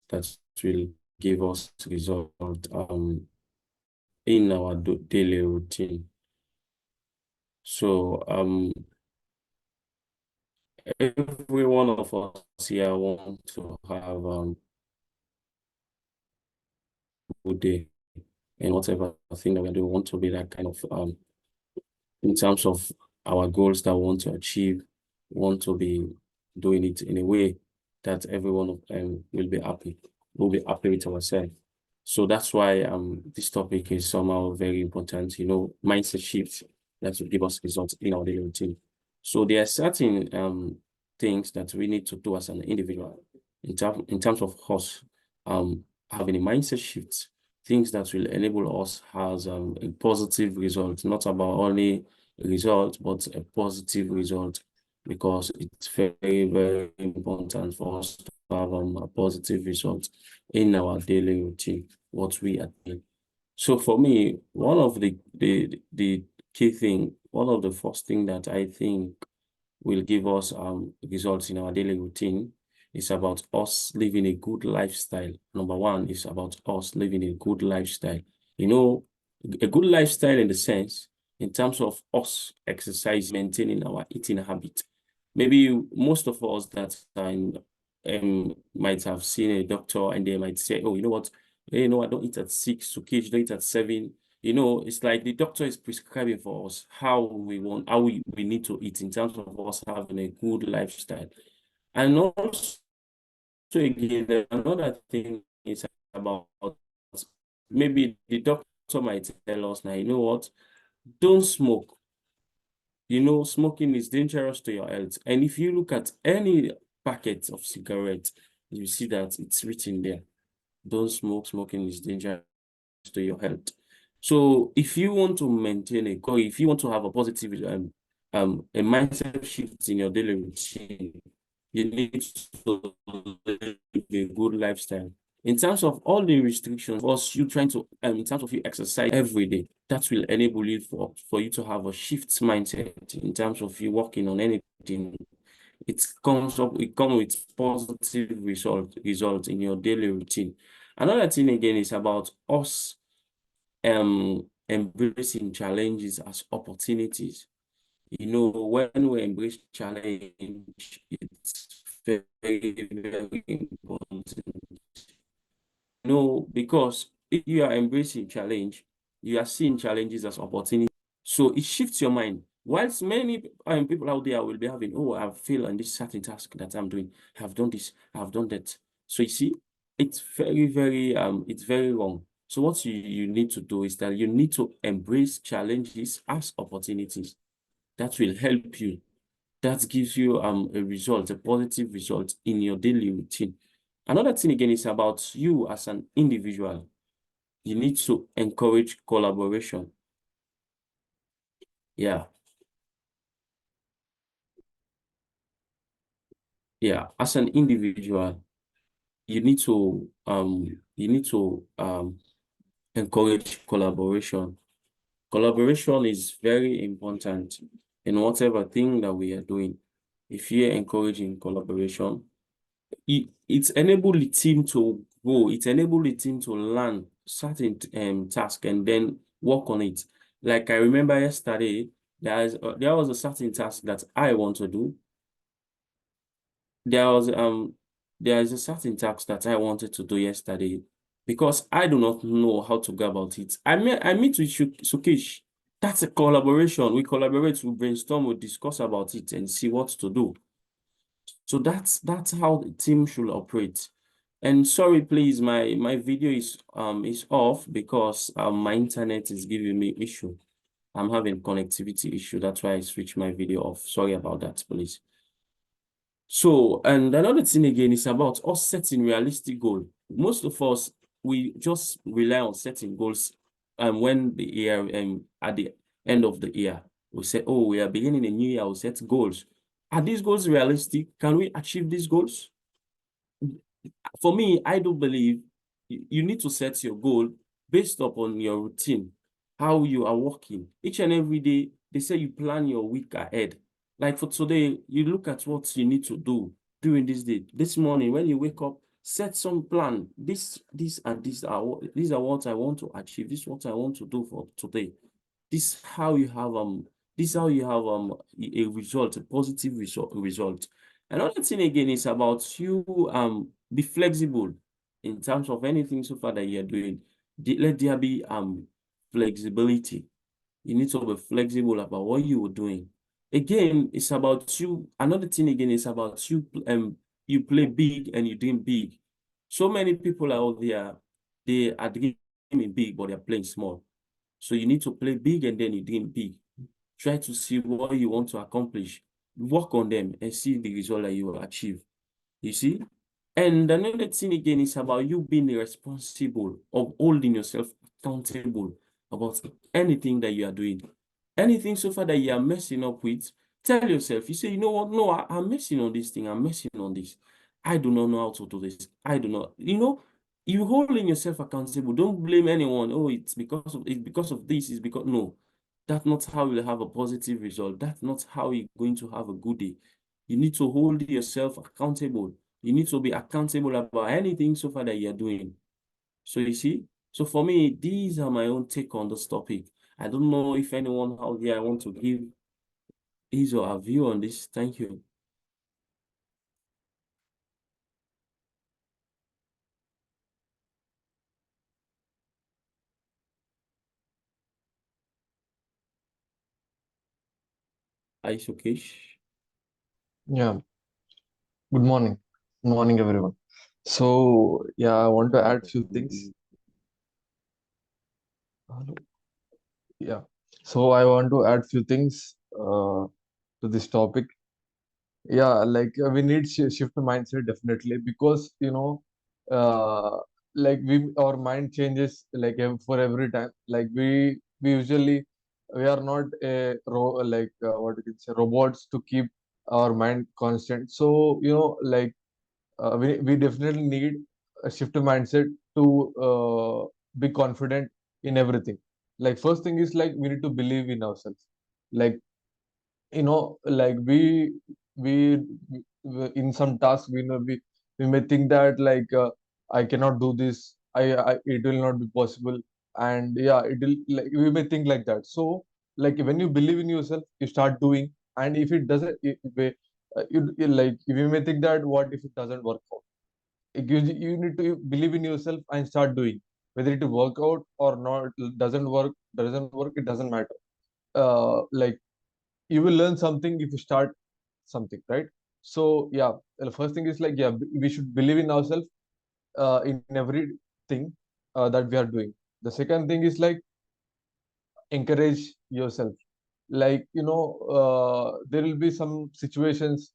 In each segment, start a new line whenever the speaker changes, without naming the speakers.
that will give us result in our daily routine. So every one of us here want to have good day in whatever thing that we do. We want to be that kind of in terms of our goals that we want to achieve, we want to be doing it in a way that everyone of them will be happy. We'll be happy with ourselves. So that's why this topic is somehow very important, mindset shifts that will give us results in our daily routine. So there are certain things that we need to do as an individual in terms of us having a mindset shift, things that will enable us has a positive result, not about only a result, but a positive result, because it's very, very important for us to have a positive result in our daily routine, what we are doing. So for me, one of the key thing, one of the first thing that I think will give us results in our daily routine is about us living a good lifestyle. Number one is about us living a good lifestyle. A good lifestyle in the sense, in terms of us exercise, maintaining our eating habit. Maybe most of us that might have seen a doctor and they might say, oh, you know what? Hey, I don't eat at 6, okay, don't eat at 7. It's like the doctor is prescribing for us how we need to eat in terms of us having a good lifestyle. And also, again, another thing is about maybe the doctor might tell us now, you know what? Don't smoke. Smoking is dangerous to your health. And if you look at any packet of cigarettes, you see that it's written there. Don't smoke. Smoking is dangerous to your health. So if you want to maintain a goal, if you want to have a positive a mindset shift in your daily routine, you need to live a good lifestyle. In terms of all the restrictions, was you trying to, in terms of you exercise every day, that will enable you for you to have a shift mindset in terms of you working on anything. It comes with positive result in your daily routine. Another thing again is about us embracing challenges as opportunities. When we embrace challenge, it's very, very important. Because if you are embracing challenge, you are seeing challenges as opportunity. So it shifts your mind. Whilst many people out there will be having, oh, I've failed on this certain task that I'm doing. I've done this, I've done that. So you see, it's very, very, it's very wrong. So what you need to do is that you need to embrace challenges as opportunities. That will help you. That gives you a result, a positive result in your daily routine. Another thing again is about you as an individual. You need to encourage collaboration. Yeah. Yeah. As an individual, you need to encourage collaboration. Collaboration is very important in whatever thing that we are doing. If you're encouraging collaboration, it's enable the team to grow. It enable the team to learn certain task and then work on it. Like I remember yesterday, there was a certain task that I want to do. There is a certain task that I wanted to do yesterday because I do not know how to go about it. I meet with Sukesh. That's a collaboration. We collaborate, we brainstorm, we discuss about it and see what to do. So that's how the team should operate. And sorry, please, my video is off because my internet is giving me issue. I'm having connectivity issue. That's why I switched my video off. Sorry about that, please. So, and another thing again is about us setting realistic goals. Most of us, we just rely on setting goals when the year at the end of the year, we say, oh, we are beginning a new year, we'll set goals. Are these goals realistic? Can we achieve these goals? For me, I do believe you need to set your goal based upon your routine, how you are working. Each and every day, they say you plan your week ahead. Like for today, you look at what you need to do during this day. This morning, when you wake up, Set some plan. These are what I want to achieve. This is what I want to do for today. This how you have this how you have a result, a positive result. Another thing again is about you be flexible in terms of anything so far that you're doing. Let there be flexibility. You need to be flexible about what you are doing. Again, it's about you. Another thing again is about you. You play big and you dream big. So many people out there, they are dreaming big, but they're playing small. So you need to play big and then you dream big. Try to see what you want to accomplish. Work on them and see the result that you will achieve. You see? And another thing again is about you being responsible of holding yourself accountable about anything that you are doing. Anything so far that you are messing up with, tell yourself, you say, you know what? No, I'm messing on this thing. I'm messing on this. I do not know how to do this. I do not, you holding yourself accountable. Don't blame anyone. Oh, it's because of this, it's because no. That's not how you'll have a positive result. That's not how you're going to have a good day. You need to hold yourself accountable. You need to be accountable about anything so far that you're doing. So you see, so for me, these are my own take on this topic. I don't know if anyone out there want to give his or her view on this. Thank you. Aishokesh.
Yeah, good morning. Good morning, everyone. So, yeah, I want to add few things. Hello. Yeah. So, I want to add few things to this topic. Yeah, like we need shift mindset definitely because uh, like we our mind changes like for every time. Like we usually we are not like what you can say robots to keep our mind constant. So we definitely need a shift mindset to be confident in everything. Like first thing is like we need to believe in ourselves. Like like we in some tasks we may think that like I cannot do this. I it will not be possible, and yeah, it will like we may think like that. So like when you believe in yourself, you start doing, and if it doesn't, like you may think that what if it doesn't work out. You need to believe in yourself and start doing, whether it work out or not. Doesn't work, it doesn't matter. Like you will learn something if you start something, right? So yeah, the first thing is like, yeah, we should believe in ourselves in everything that we are doing. The second thing is like encourage yourself. Like there will be some situations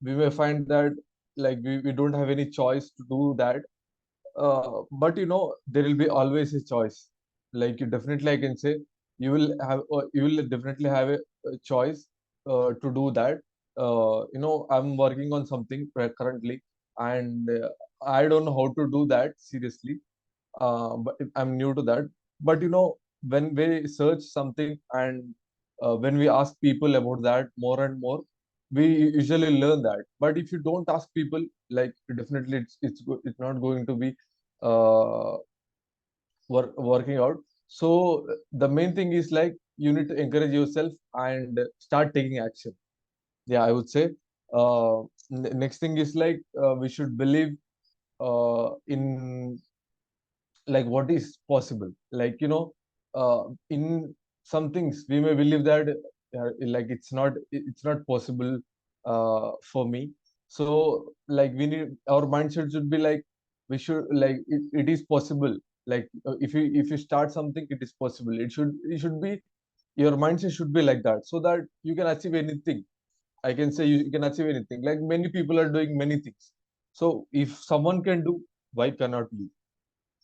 we may find that like we don't have any choice to do that, but there will be always a choice. Like you definitely, I can say, you will definitely have a choice to do that. I'm working on something currently, and I don't know how to do that seriously. But I'm new to that. But when we search something and when we ask people about that more and more, we usually learn that. But if you don't ask people, like definitely it's not going to be uh, working out. So the main thing is like you need to encourage yourself and start taking action. Yeah, I would say. Next thing is like we should believe in like what is possible. Like in some things we may believe that like it's not possible for me. So like we need our mindset should be like we should like it is possible. Like if you start something, it is possible. It should be your mindset should be like that, so that you can achieve anything. I can say you can achieve anything. Like many people are doing many things, so if someone can do, why cannot you?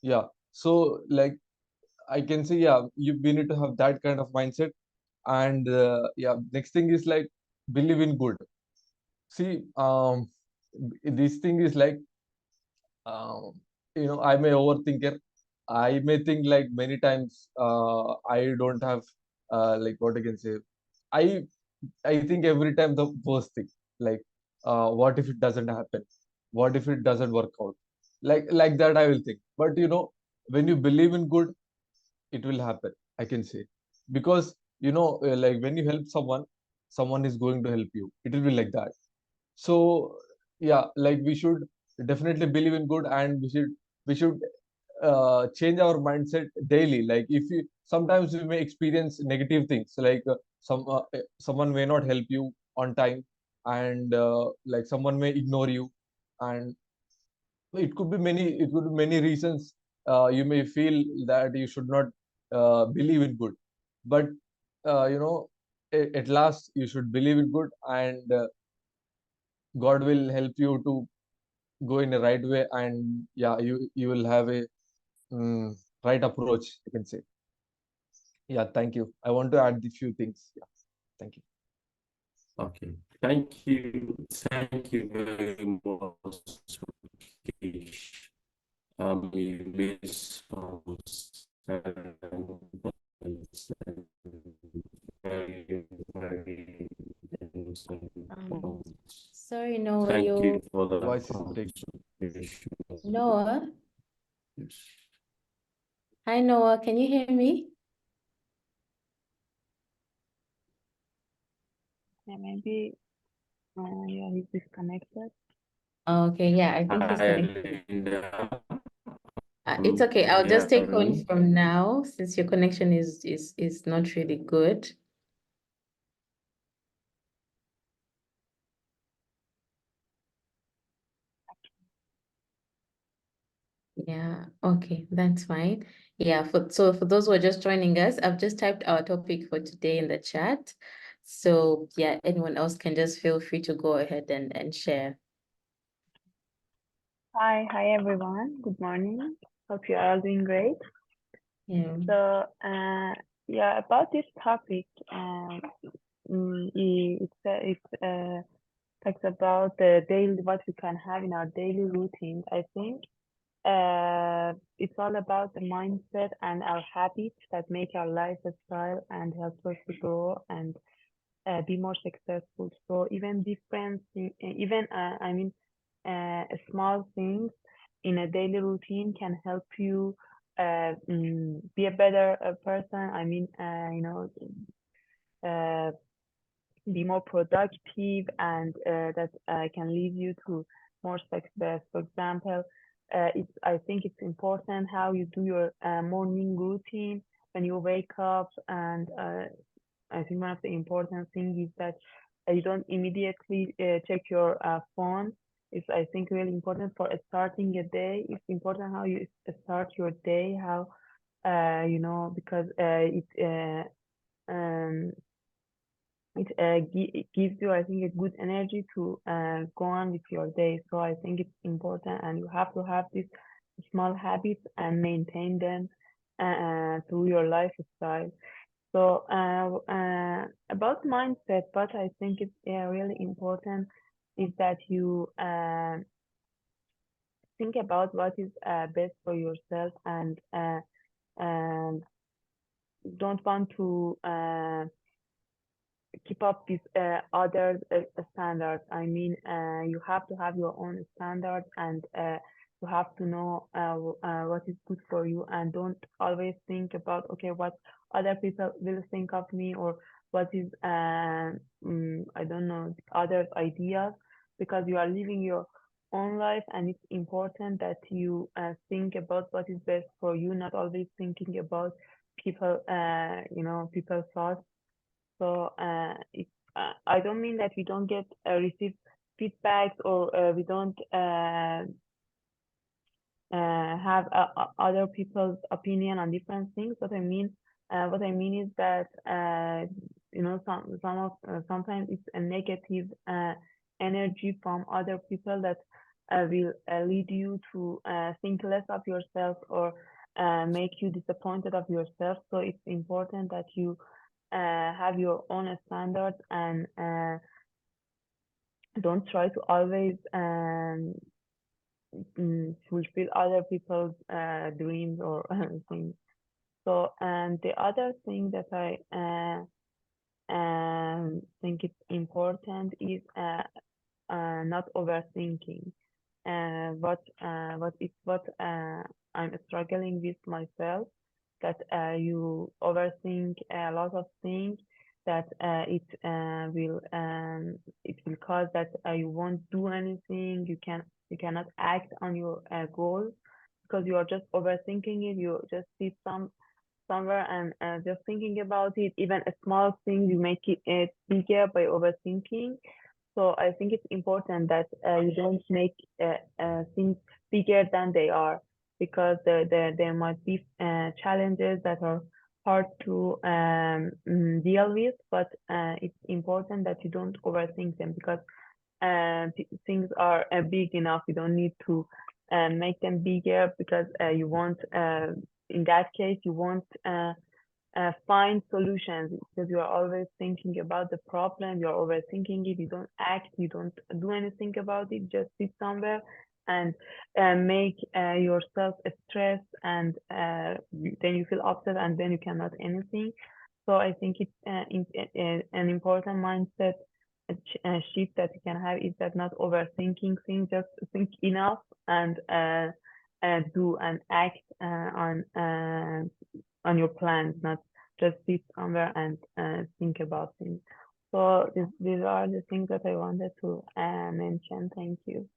Yeah. So like I can say, yeah, we need to have that kind of mindset. And yeah, next thing is like believe in good. See, this thing is like, um, I'm a overthinker. I may think like many times. I don't have like what I can say. I I think every time the worst thing, like what if it doesn't happen? what if it doesn't work out? Like that I will think. But when you believe in good, it will happen, I can say. Because like when you help someone, someone is going to help you. It will be like that. So yeah, like we should definitely believe in good, and we should change our mindset daily. Like if you sometimes we may experience negative things, like someone may not help you on time, and like someone may ignore you, and it could be many reasons. You may feel that you should not believe in good, but at last you should believe in good, and God will help you to go in the right way, and yeah, you will have a right approach, I can say. Yeah, thank you. I want to add a few things. Yeah, thank you.
Okay. Thank you very much, Kish. You made some sense and very, very important.
Sorry, Noah,
Thank you for
Your
that
voice is breaking.
contribution.
Noah.
Yes.
Hi, Noah. Can you hear me?
Yeah, maybe yeah, he's disconnected.
Okay, yeah, I think he's
Hi,
connected.
Linda.
It's okay. I'll just
Yeah,
take on from now since your connection is not really good. Yeah, okay, that's fine. Yeah, so for those who are just joining us, I've just typed our topic for today in the chat. So yeah, anyone else can just feel free to go ahead and share.
Hi everyone. Good morning. Hope you are all doing great.
Yeah.
So yeah, about this topic, it talks about the daily what we can have in our daily routines. I think it's all about the mindset and our habits that make our lifestyle and help us to grow and be more successful. So even small things in a daily routine can help you be a better person. Uh, be more productive, and that can lead you to more success. For example, I think it's important how you do your morning routine when you wake up, and I think one of the important things is that you don't immediately check your phone. It's, I think, really important for starting a day. It's important how you start your day, how, because um, it gives you, I think, a good energy to go on with your day. So I think it's important, and you have to have these small habits and maintain them through your lifestyle. So about mindset, what I think is really important is that you think about what is best for yourself, and don't want to keep up with other standards. I mean, you have to have your own standards, and you have to know what is good for you, and don't always think about, okay, what other people will think of me, or what is I don't know, others' ideas, because you are living your own life, and it's important that you think about what is best for you, not always thinking about people, people's thoughts. So I don't mean that we don't get receive feedbacks, or we don't have other people's opinion on different things. What I mean is that sometimes it's a negative energy from other people that will lead you to think less of yourself, or make you disappointed of yourself. So it's important that you have your own standards, and don't try to always fulfill other people's dreams or things. So, and the other thing that I think it's important is not overthinking. what I'm struggling with myself, that you overthink a lot of things, that it will cause that you won't do anything, you cannot act on your goals because you are just overthinking it. You just sit somewhere and just thinking about it. Even a small thing, you make it bigger by overthinking. So I think it's important that you don't make things bigger than they are, because there might be challenges that are hard to deal with, but it's important that you don't overthink them, because things are big enough. You don't need to make them bigger, because you want, in that case, you won't find solutions, because you are always thinking about the problem. You are overthinking it. You don't act. You don't do anything about it. Just sit somewhere and make yourself stressed, and then you feel upset, and then you cannot anything. So I think it's an important mindset shift that you can have, is that not overthinking things, just think enough and do and act on your plans, not just sit somewhere and think about things. So these are the things that I wanted to mention. Thank you.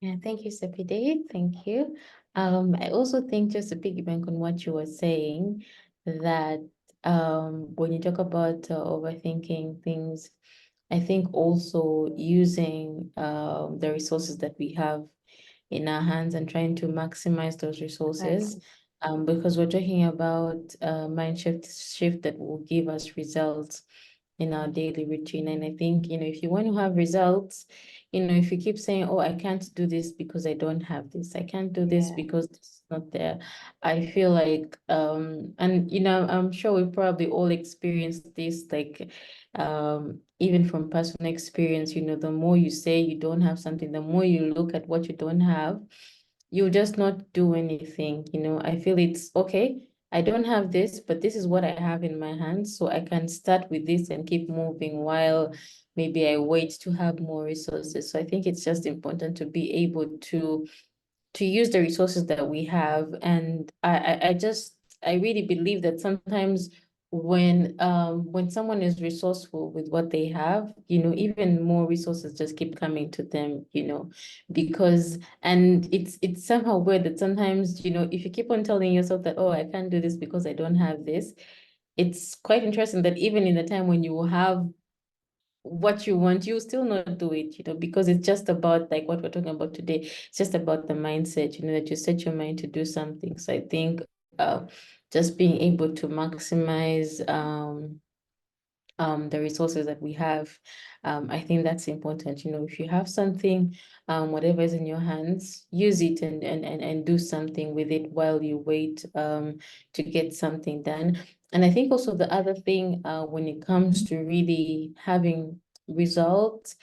Yeah, thank you, Sapide. Thank you. I also think, just to piggyback on what you were saying, that when you talk about overthinking things, I think also using the resources that we have in our hands and trying to maximize those resources, because we're talking about mind shift that will give us results in our daily routine. And I think, if you want to have results, if you keep saying, oh, I can't do this because I don't have this, I can't do this because this is not there, I feel like, and I'm sure we probably all experienced this, like, even from personal experience, the more you say you don't have something, the more you look at what you don't have, you'll just not do anything. I feel it's okay, I don't have this, but this is what I have in my hands, so I can start with this and keep moving while maybe I wait to have more resources. So I think it's just important to be able to use the resources that we have. And I really believe that sometimes when someone is resourceful with what they have, even more resources just keep coming to them, because, and it's somehow weird that sometimes, if you keep on telling yourself that, oh, I can't do this because I don't have this, it's quite interesting that even in the time when you have what you want, you still not do it, because it's just about, like what we're talking about today, it's just about the mindset, that you set your mind to do something. So I think just being able to maximize the resources that we have, I think that's important. If you have something, whatever is in your hands, use it and do something with it while you wait to get something done. And I think also the other thing, when it comes to really having results,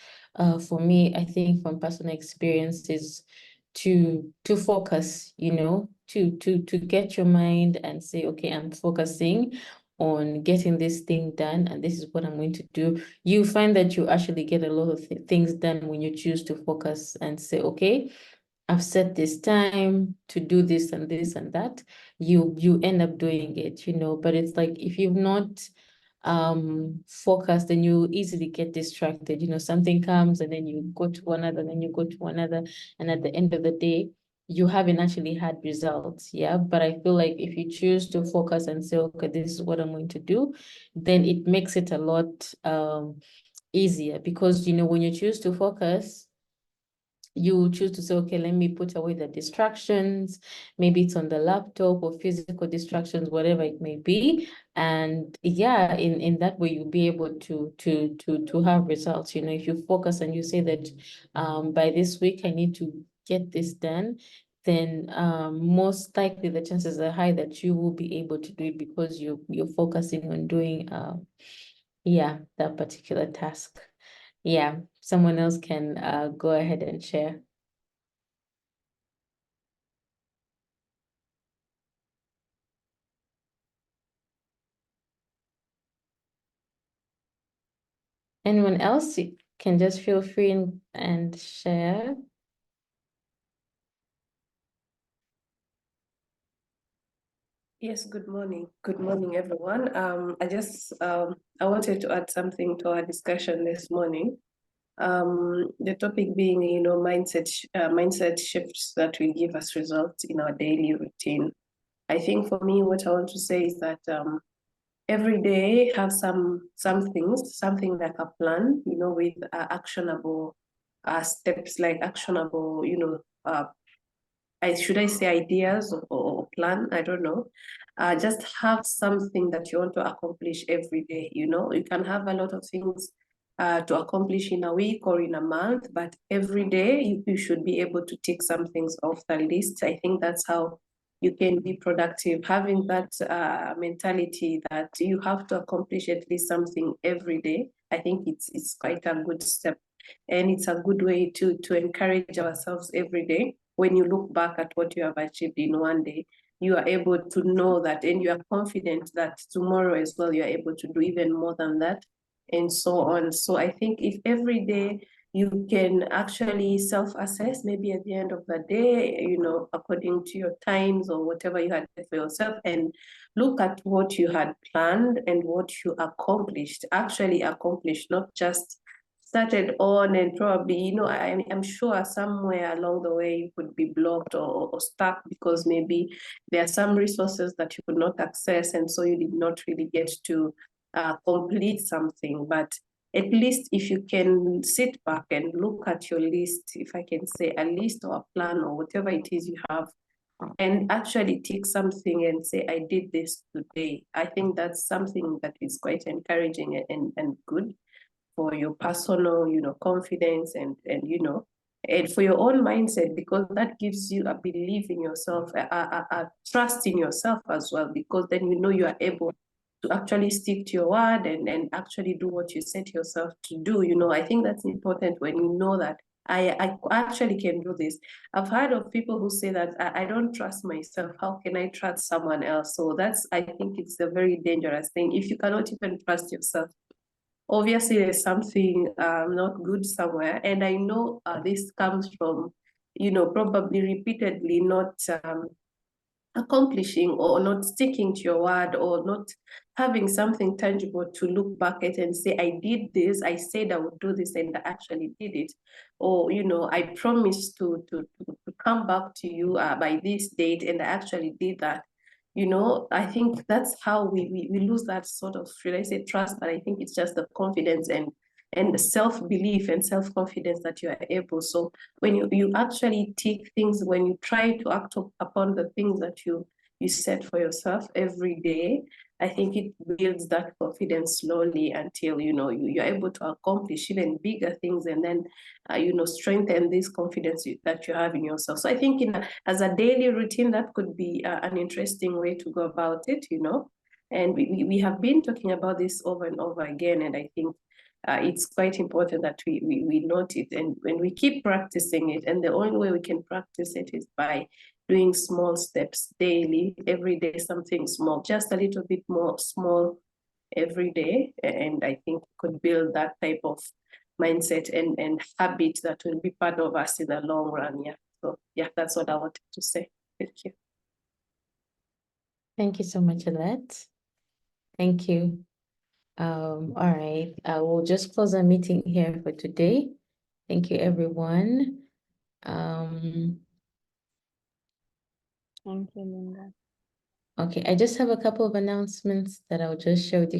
for me, I think from personal experience, is to focus, to get your mind and say, okay, I'm focusing on getting this thing done, and this is what I'm going to do. You find that you actually get a lot of things done when you choose to focus and say, okay, I've set this time to do this and this and that. You end up doing it, but it's like, if you've not focused, then you easily get distracted. Something comes and then you go to another, and then you go to another, and at the end of the day, you haven't actually had results. Yeah, but I feel like if you choose to focus and say, okay, this is what I'm going to do, then it makes it a lot easier, because when you choose to focus, you choose to say, okay, let me put away the distractions. Maybe it's on the laptop or physical distractions, whatever it may be. And yeah, in that way, you'll be able to have results. If you focus and you say that by this week, I need to get this done, then most likely the chances are high that you will be able to do it, because you're focusing on doing that particular task. Yeah, someone else can go ahead and share. Anyone else? can just feel free and share.
Yes, good morning. Good morning, everyone. I wanted to add something to our discussion this morning. The topic being, mindset shifts that will give us results in our daily routine. I think for me, what I want to say is that every day have something like a plan, with actionable steps, like actionable, should I say ideas or plan? I don't know. Just have something that you want to accomplish every day. You can have a lot of things to accomplish in a week or in a month, but every day you should be able to take some things off the list. I think that's how you can be productive. Having that mentality that you have to accomplish at least something every day, I think it's quite a good step, and it's a good way to encourage ourselves every day. When you look back at what you have achieved in one day, you are able to know that, and you are confident that tomorrow as well, you are able to do even more than that, and so on. So I think if every day you can actually self-assess, maybe at the end of the day, according to your times or whatever you had for yourself, and look at what you had planned and what you actually accomplished, not just started on, and probably, I'm sure somewhere along the way you could be blocked or stuck because maybe there are some resources that you could not access, and so you did not really get to complete something. But at least if you can sit back and look at your list, if I can say a list or a plan or whatever it is you have, and actually take something and say, I did this today, I think that's something that is quite encouraging and good for your personal, confidence and for your own mindset, because that gives you a belief in yourself, a trust in yourself as well, because then you are able to actually stick to your word and actually do what you set yourself to do. I think that's important when you know that I actually can do this. I've heard of people who say that I don't trust myself. How can I trust someone else? So I think it's a very dangerous thing. If you cannot even trust yourself, obviously there's something not good somewhere. And I know this comes from, probably repeatedly not accomplishing or not sticking to your word, or not having something tangible to look back at and say, I did this, I said I would do this, and I actually did it. Or, I promised to come back to you by this date, and I actually did that. I think that's how we lose that sort of, should I say, trust, but I think it's just the confidence and the self-belief and self-confidence that you are able. So when you actually take things, when you try to act upon the things that you set for yourself every day, I think it builds that confidence slowly until you're able to accomplish even bigger things, and then strengthen this confidence that you have in yourself. So I think as a daily routine, that could be an interesting way to go about it. And we have been talking about this over and over again, and I think it's quite important that we note it, and when we keep practicing it, and the only way we can practice it is by doing small steps daily, every day, something small, just a little bit more small every day. And I think could build that type of mindset and habit that will be part of us in the long run. Yeah. So yeah, that's what I wanted to say. Thank you.
Thank you so much, Alette. Thank you. All right, I will just close our meeting here for today. Thank you, everyone.
Thank you, Linda.
Okay, I just have a couple of announcements that I'll just share with you